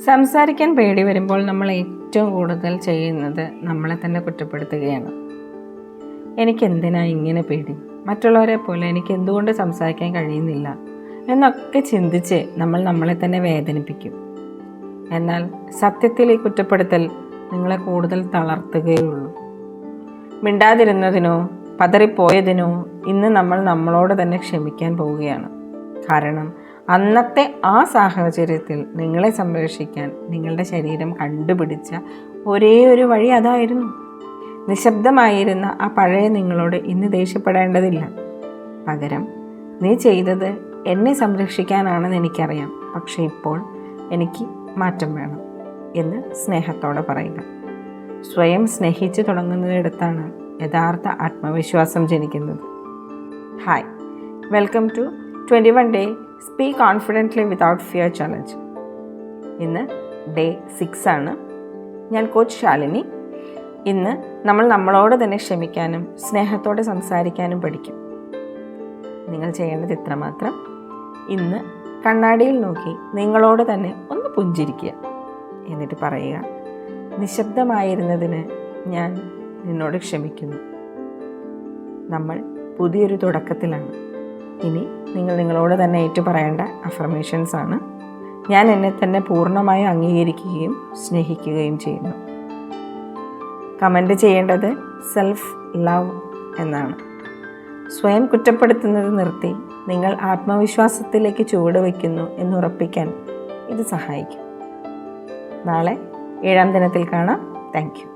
സംസാരിക്കാൻ പേടി വരുമ്പോൾ നമ്മൾ ഏറ്റവും കൂടുതൽ ചെയ്യുന്നത് നമ്മളെ തന്നെ കുറ്റപ്പെടുത്തുകയാണ്. എനിക്കെന്തിനാ ഇങ്ങനെ പേടി, മറ്റുള്ളവരെ പോലെ എനിക്ക് എന്തുകൊണ്ട് സംസാരിക്കാൻ കഴിയുന്നില്ല എന്നൊക്കെ ചിന്തിച്ച് നമ്മൾ നമ്മളെ തന്നെ വേദനിപ്പിക്കും. എന്നാൽ സത്യത്തിൽ ഈ കുറ്റപ്പെടുത്തൽ നിങ്ങളെ കൂടുതൽ തളർത്തുകയുള്ളൂ. മിണ്ടാതിരുന്നതിനോ പതറിപ്പോയതിനോ ഇന്ന് നമ്മൾ നമ്മളോട് തന്നെ ക്ഷമിക്കാൻ പോവുകയാണ്. കാരണം അന്നത്തെ ആ സാഹചര്യത്തിൽ നിങ്ങളെ സംരക്ഷിക്കാൻ നിങ്ങളുടെ ശരീരം കണ്ടുപിടിച്ച ഒരേ ഒരു വഴി അതായിരുന്നു. നിശബ്ദമായിരുന്ന ആ പഴയ നിങ്ങളോട് ഇന്ന് ദേഷ്യപ്പെടേണ്ടതില്ല. പകരം നീ ചെയ്തത് എന്നെ സംരക്ഷിക്കാനാണെന്ന് എനിക്കറിയാം, പക്ഷേ ഇപ്പോൾ എനിക്ക് മാറ്റം വേണം എന്ന് സ്നേഹത്തോടെ പറയുക. സ്വയം സ്നേഹിച്ചു തുടങ്ങുന്നതിടത്താണ് യഥാർത്ഥ ആത്മവിശ്വാസം ജനിക്കുന്നത്. Hi, welcome to 21 Day speak confidently without fear challenge. ഇന്ന് ഡേ 6 ആണ്. ഞാൻ കോച്ച് ശാലിനി. ഇന്ന് നമ്മൾ നമ്മളോട് തന്നെ ക്ഷമിക്കാനും സ്നേഹത്തോടെ സംസാരിക്കാനും പഠിക്കും. നിങ്ങൾ ചെയ്യേണ്ടത് ഇത്രമാത്രം: ഇന്ന് കണ്ണാടിയിൽ നോക്കി നിങ്ങളോട് തന്നെ ഒന്ന് പുഞ്ചിരിക്കുക. എന്നിട്ട് പറയുക, നിശബ്ദമായിരുന്നതിന് ഞാൻ നിന്നോട് ക്ഷമിക്കുന്നു. നമ്മൾ പുതിയൊരു തുടക്കത്തിലാണ്. ഇനി നിങ്ങൾ നിങ്ങളോട് തന്നെ ഏറ്റുപറയേണ്ട അഫർമേഷൻസ് ആണ്. ഞാൻ എന്നെ തന്നെ പൂർണ്ണമായി അംഗീകരിക്കുകയും സ്നേഹിക്കുകയും ചെയ്യുന്നു. കമൻ്റ് ചെയ്യേണ്ടത് സെൽഫ് ലവ് എന്നാണ്. സ്വയം കുറ്റപ്പെടുത്തുന്നത് നിർത്തി നിങ്ങൾ ആത്മവിശ്വാസത്തിലേക്ക് ചുവട് വയ്ക്കുന്നു എന്നുറപ്പിക്കാൻ ഇത് സഹായിക്കും. നാളെ 7-ാം ദിനത്തിൽ കാണാം. Thank you.